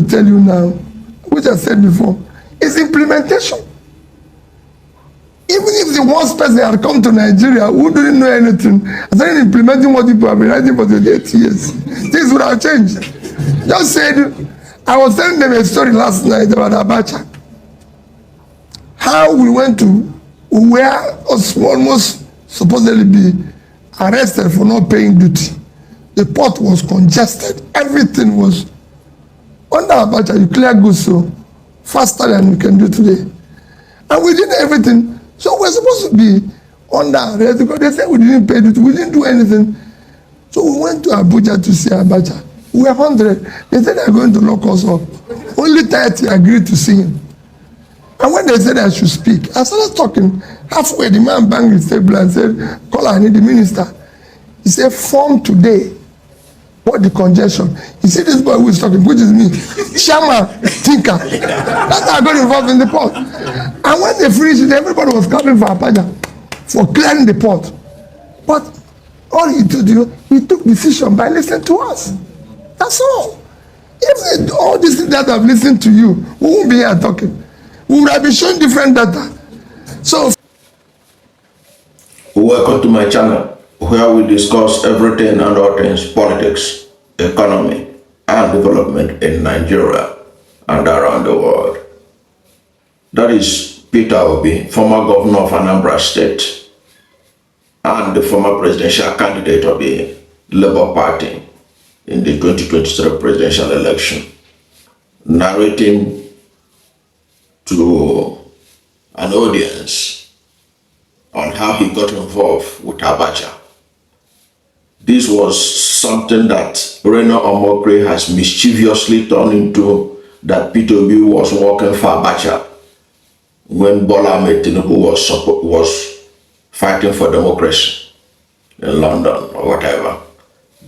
to tell you now, which I said before, is implementation. Even if the worst person had come to Nigeria who didn't know anything, and started implementing what people have been writing for 28 years, things would have changed. Just said, I was telling them a story last night about Abacha. How we went to where us almost supposedly be arrested for not paying duty. The port was congested. Everything was under Abacha. You clear goods so faster than you can do today. And we did everything. So we're supposed to be under arrest because they said we didn't pay duty. We didn't do anything. So we went to Abuja to see Abacha. We were 100. They said they're going to lock us up. Only 30 agreed to see him. And when they said I should speak, I started talking. Halfway, the man banged his table and said, call I need the minister. He said, form today. What the congestion? You see this boy who is talking, which is me, Shama, Tinker. That's how I got involved in the port. And when they finished it, everybody was clapping for Abacha for clearing the port. But all he did, he took decision by listening to us. That's all. If all these things that I've listened to you, we won't be here talking. We would have been showing different data. So, welcome to my channel, where we discuss everything and all things politics, economy, and development in Nigeria and around the world. That is Peter Obi, former governor of Anambra State and the former presidential candidate of the Labour Party in the 2023 presidential election, narrating to an audience on how he got involved with Abacha. This was something that Reno Omokri has mischievously turned into that P2B was working for Abacha when Bola Tinubu was fighting for democracy in London or whatever.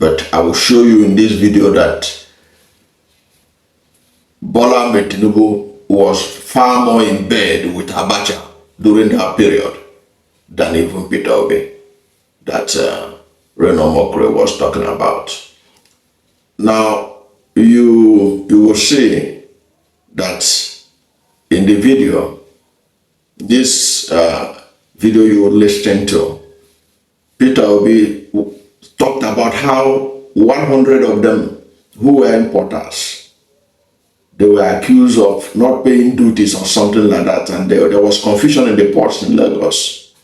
But I will show you in this video that Bola Tinubu was far more in bed with Abacha during that period than even Peter Obi that Reno Omokri was talking about. Now, you will see that in the video, this video you will listen to, Peter Obi talked about how 100 of them who were importers, they were accused of not paying duties or something like that, and there was confusion in the ports in Lagos.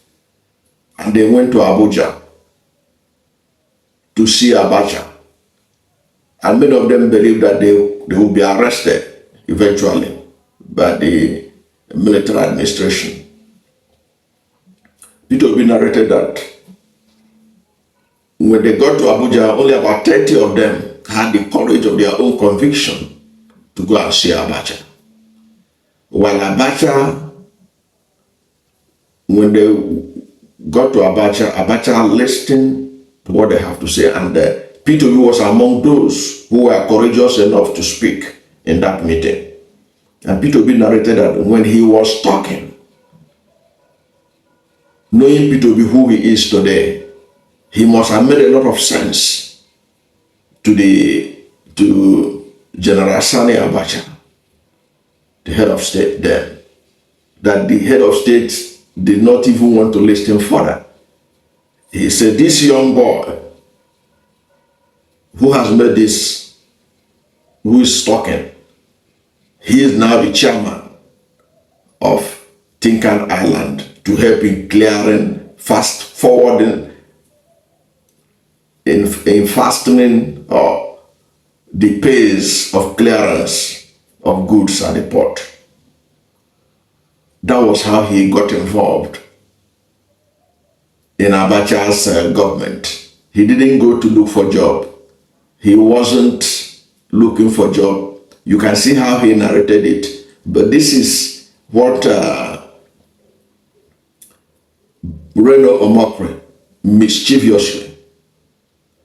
And they went to Abuja to see Abacha. And many of them believed that they will be arrested eventually by the military administration. It will be narrated that when they got to Abuja, only about 30 of them had the courage of their own conviction to go and see Abacha. While Abacha, when they got to Abacha, Abacha listened to what they have to say, and P2B was among those who were courageous enough to speak in that meeting. And P2B narrated that when he was talking, knowing P2B who he is today, he must have made a lot of sense to General Sani Abacha, the head of state then, that the head of state did not even want to listen further. He said, this young boy who has made this, who is talking, he is now the chairman of Tinkan Island to help in clearing, fast forwarding, in fastening the pace of clearance of goods at the port. That was how he got involved in Abacha's government. He didn't go to look for job. He wasn't looking for job. You can see how he narrated it. But this is what Reno Omokri mischievously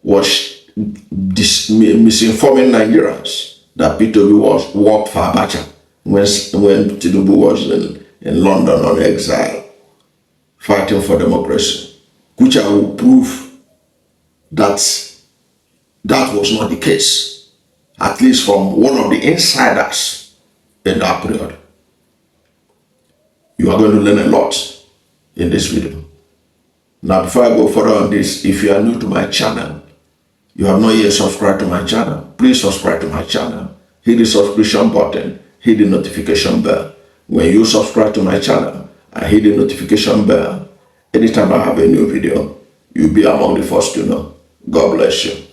was misinforming Nigerians that P2B worked for Abacha when Tinubu was in London on exile, fighting for democracy, which I will prove that that was not the case. at least from one of the insiders in that period. You are going to learn a lot in this video. Now, before I go further on this, if you are new to my channel, you have not yet subscribed to my channel, please subscribe to my channel. Hit the subscription button, hit the notification bell. When you subscribe to my channel and hit the notification bell, anytime I have a new video, you'll be among the first to know. God bless you.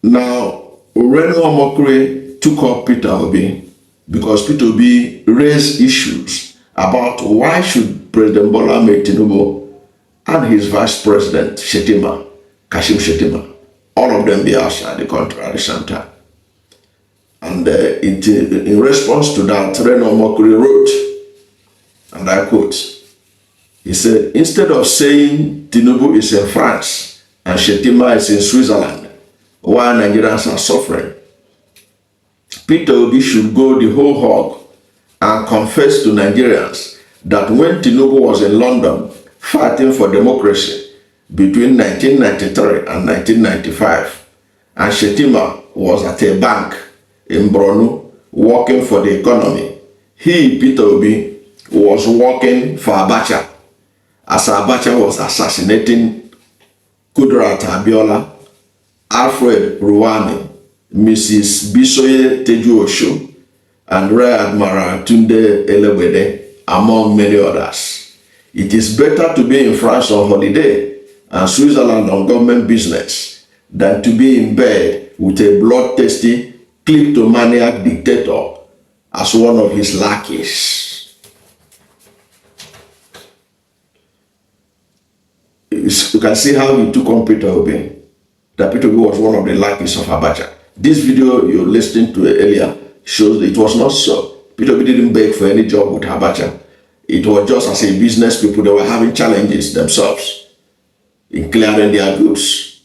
Now, Reno Omokri took up Peter Obi because Peter Obi raised issues about why should President Bola Tinubu and his Vice President Kashim Shettima, all of them be outside the country at the same time. And in response to that, Reno Omokri wrote, and I quote, he said, instead of saying Tinubu is in France and Shettima is in Switzerland, while Nigerians are suffering, Peter Obi should go the whole hog and confess to Nigerians that when Tinubu was in London fighting for democracy between 1993 and 1995, and Shettima was at a bank in Brno working for the economy, he, Peter Obi, was working for Abacha as Abacha was assassinating Kudrat Abiola, Alfred Ruwani, Mrs. Bisoye Tejuosho, and Rear Admiral Tunde Elebede, among many others. It is better to be in France on holiday and Switzerland on government business than to be in bed with a bloodthirsty, kleptomaniac dictator as one of his lackeys. You can see how he took on Peter Obi. That Peter Obi was one of the lackeys of Abacha. This video you're listening to earlier shows that it was not so. Peter Obi didn't beg for any job with Abacha. It was just as a business people, they were having challenges themselves in clearing their goods.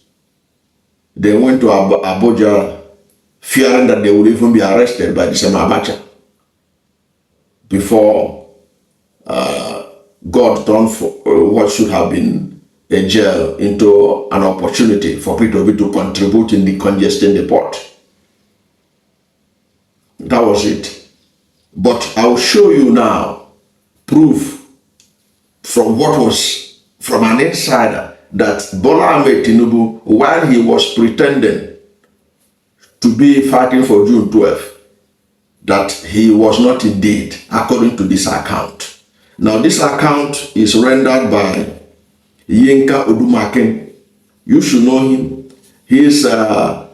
They went to Abuja fearing that they would even be arrested by the same Abacha before God turned what should have been a jail into an opportunity for Peter Obi to contribute in the congesting the port. That was it. But I'll show you now proof from what was from an insider that Bola Tinubu, while he was pretending to be fighting for June 12th, that he was not indeed, according to this account. Now, this account is rendered by Yinka Odumakin. You should know him. He is a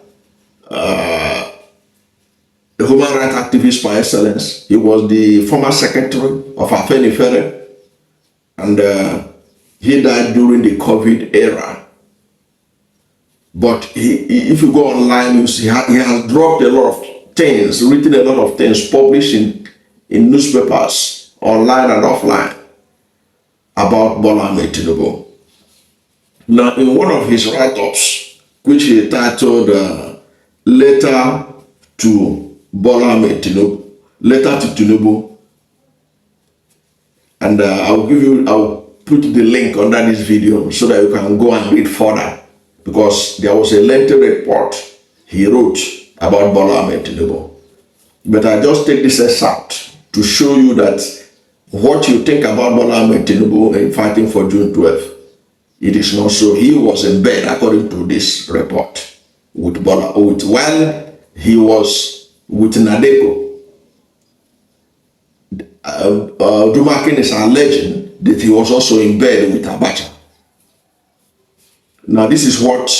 human rights activist by excellence. He was the former secretary of Afenifere, and he died during the COVID era. But if you go online, you see he has dropped a lot of things, written a lot of things, published in newspapers, online and offline, about Bola Tinubu. Now, in one of his write-ups, which he titled Letter to Bola Tinubu, Letter to Tinubu, and I'll put the link under this video so that you can go and read further, because there was a lengthy report he wrote about Bola Tinubu. But I just take this as out to show you that what you think about Bola Tinubu in fighting for June 12th, it is not so. He was in bed, according to this report, with Bola, while he was with Nadeko. Odumakin is alleging that he was also in bed with Abacha. Now, this is what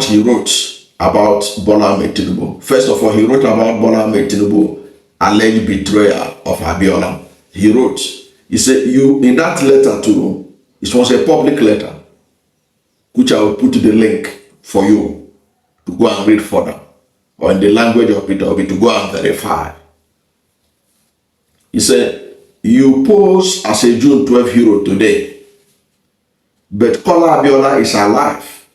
he wrote about Bola Tinubu. First of all, he wrote about Bola Tinubu alleged betrayal of Abiola. He wrote, he said, in that letter too, it was a public letter, which I will put the link for you to go and read further, or in the language of Peter Obi to go and verify. He said, you pose as a June 12 hero today, but Kola Abiola is alive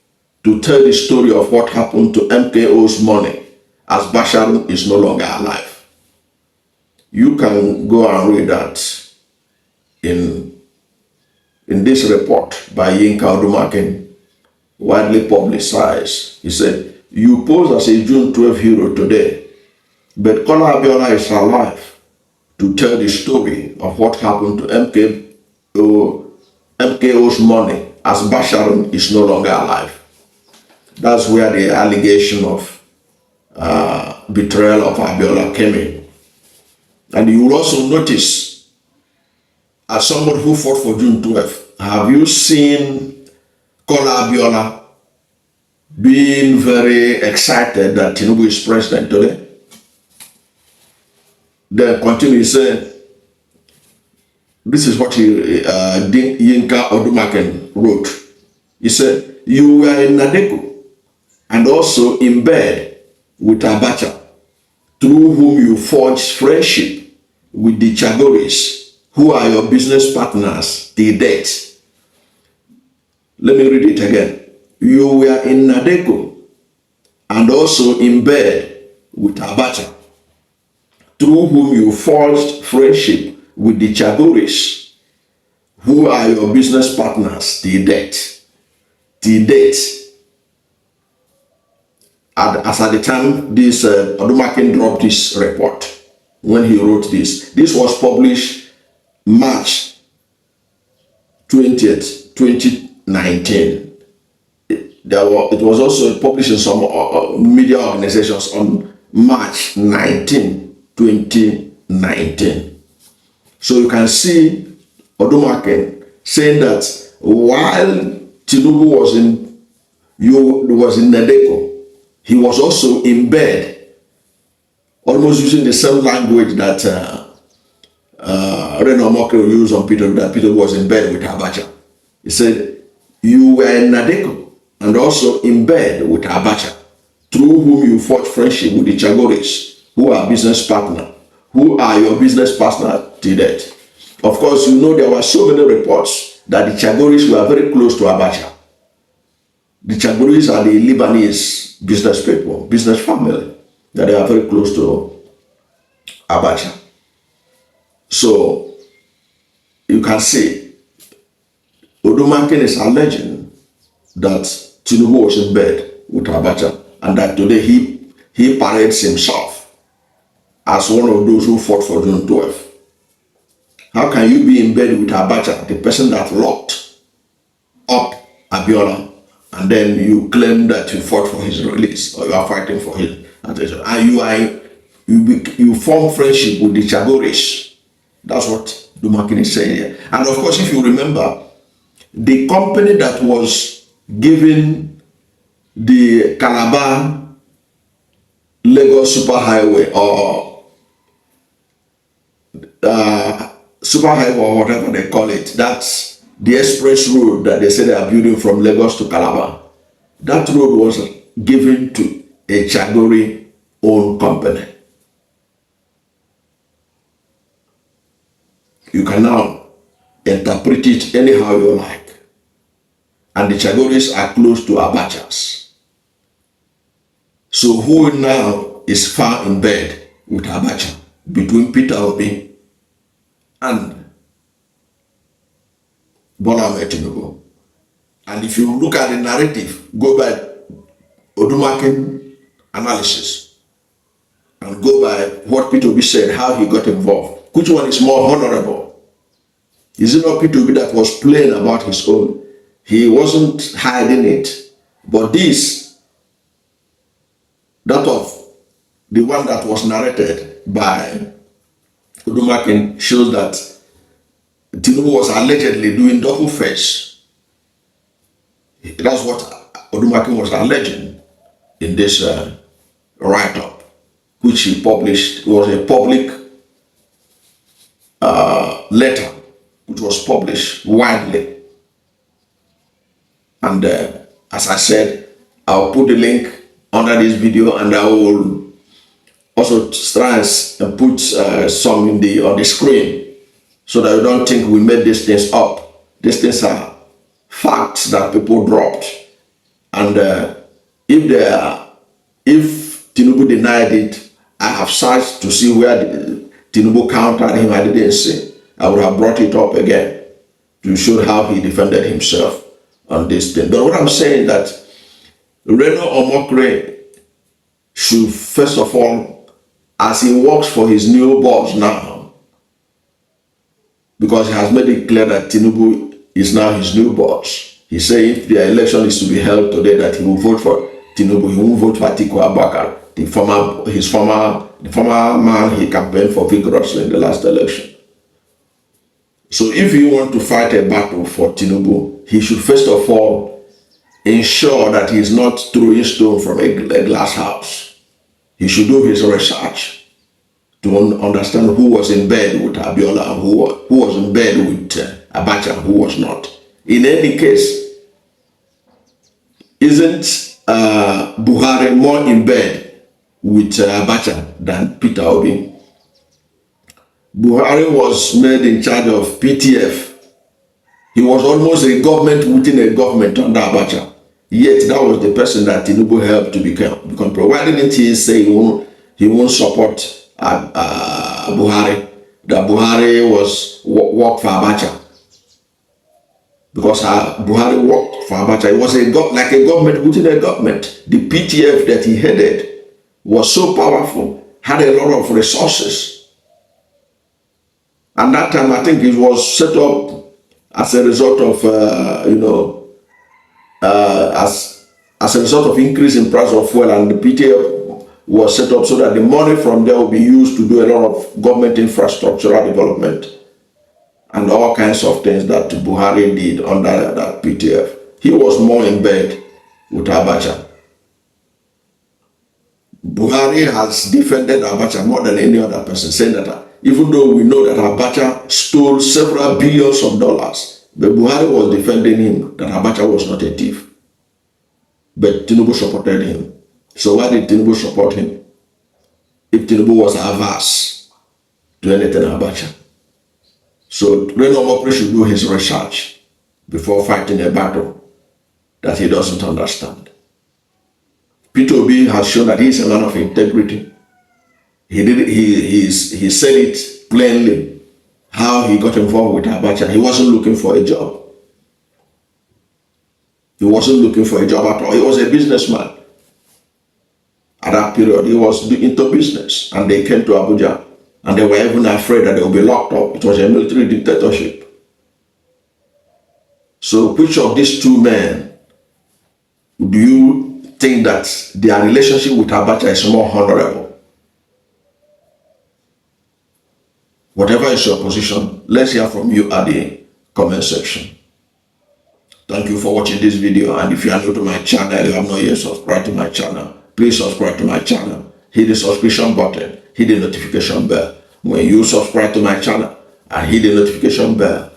to tell the story of what happened to MKO's money as Bashar is no longer alive. You can go and read that in this report by Yinka Odumakin. widely publicized. He said, you pose as a June 12 hero today, but Kola Abiola is alive to tell the story of what happened to MKO's money as Basharon is no longer alive. That's where the allegation of betrayal of Abiola came in. And you will also notice, as someone who fought for June 12, have you seen Kola Abiola being very excited that Tinubu is president today? Then continue, he said, this is what Yinka Odumakin wrote. He said, you were in Nadeko and also in bed with Abacha, through whom you forged friendship with the Chagoris, who are your business partners till date. Let me read it again. You were in Nadeko and also in bed with Abacha, through whom you forged friendship with the Chagoris, who are your business partners till date. Till date. As at the time this Odumakin dropped this report, when he wrote this was published March 20th, 2019. It was also published in some media organizations on March 19, 2019. So you can see Odumakin saying that while Tinubu was in Nadeko, he was also in bed, almost using the same language that Reno Omokri used on Peter, that Peter was in bed with Abacha. He said, you were in Nadeko and also in bed with Abacha, through whom you forged friendship with the Chagoris, who are your business partner till date. Of course, you know there were so many reports that the Chagoris were very close to Abacha. The Chagoris are the Lebanese business people, business family, that they are very close to Abacha. So you can see Odumakin is alleging that Tinubu was in bed with Abacha and that today he parades himself as one of those who fought for June 12. How can you be in bed with Abacha, the person that locked up Abiola, and then you claim that you fought for his release or you are fighting for him? And you form friendship with the Chagoris. That's what Dumakin is saying here. And of course, if you remember, the company that was giving the Calabar Lagos Superhighway or Superhighway or whatever they call it, that's the express road that they say they are building from Lagos to Calabar. That road was given to a Chagori owned company. You can now interpret it anyhow you like. And the Chagoris are close to Abachas. So who now is far in bed with Abacha between Peter Obi and Bola Tinubu? And if you look at the narrative, go by Odumakin analysis and go by what Peter Obi said, how he got involved. Which one is more honorable? Is it not Peter Obi that was playing about his own? He wasn't hiding it. But that of the one that was narrated by Odumakin shows that Tinubu was allegedly doing double face. That's what Odumakin was alleging in this write-up, which he published. It was a public letter which was published widely. And as I said, I'll put the link under this video, and I will also try and put some on the screen so that you don't think we made these things up. These things are facts that people dropped. And if Tinubu denied it, I have searched to see where Tinubu countered him. I didn't see. I would have brought it up again to show how he defended himself on this thing. But what I'm saying that Reno Omokri should first of all, as he works for his new boss now, because he has made it clear that Tinubu is now his new boss. He said if the election is to be held today, that he will vote for Tinubu. He won't vote for Abacha, the former man he campaigned for vigorously in the last election. So if you want to fight a battle for Tinubu, he should first of all ensure that he is not throwing stone from a glass house. He should do his research to understand who was in bed with Abiola and who was in bed with Abacha and who was not. In any case, isn't Buhari more in bed with Abacha than Peter Obi? Buhari was made in charge of PTF. He was almost a government within a government under Abacha. Yet that was the person that Tinubu helped to become pro. Why didn't he say he won't support Buhari? That Buhari worked for Abacha. Because Buhari worked for Abacha. It was like a government within a government. The PTF that he headed was so powerful, had a lot of resources. And that time, I think it was set up as a result of, as a result of increase in price of fuel, and the PTF was set up so that the money from there will be used to do a lot of government infrastructural development and all kinds of things that Buhari did under that PTF. He was more in bed with Abacha. Buhari has defended Abacha more than any other person, saying that even though we know that Abacha stole several billions of dollars, but Buhari was defending him that Abacha was not a thief. But Tinubu supported him. So why did Tinubu support him? If Tinubu was averse to anything Abacha. So Reno Omokri should do his research before fighting a battle that he doesn't understand. Peter Obi has shown that he is a man of integrity. He said it plainly how he got involved with Abacha. He wasn't looking for a job. He wasn't looking for a job at all. He was a businessman. At that period, he was into business, and they came to Abuja, and they were even afraid that they would be locked up. It was a military dictatorship. So which of these two men do you think that their relationship with Abacha is more honorable? Whatever is your position, let's hear from you at the comment section. Thank you for watching this video, and if you are new to my channel, you have not yet subscribed to my channel, please subscribe to my channel. Hit the subscription button, hit the notification bell. When you subscribe to my channel and hit the notification bell,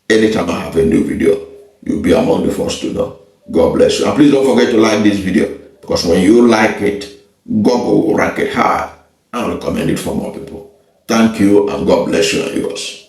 anytime I have a new video, you'll be among the first to know. God bless you. And please don't forget to like this video, because when you like it, Google will rank it high and recommend it for more people. Thank you, and God bless you and yours.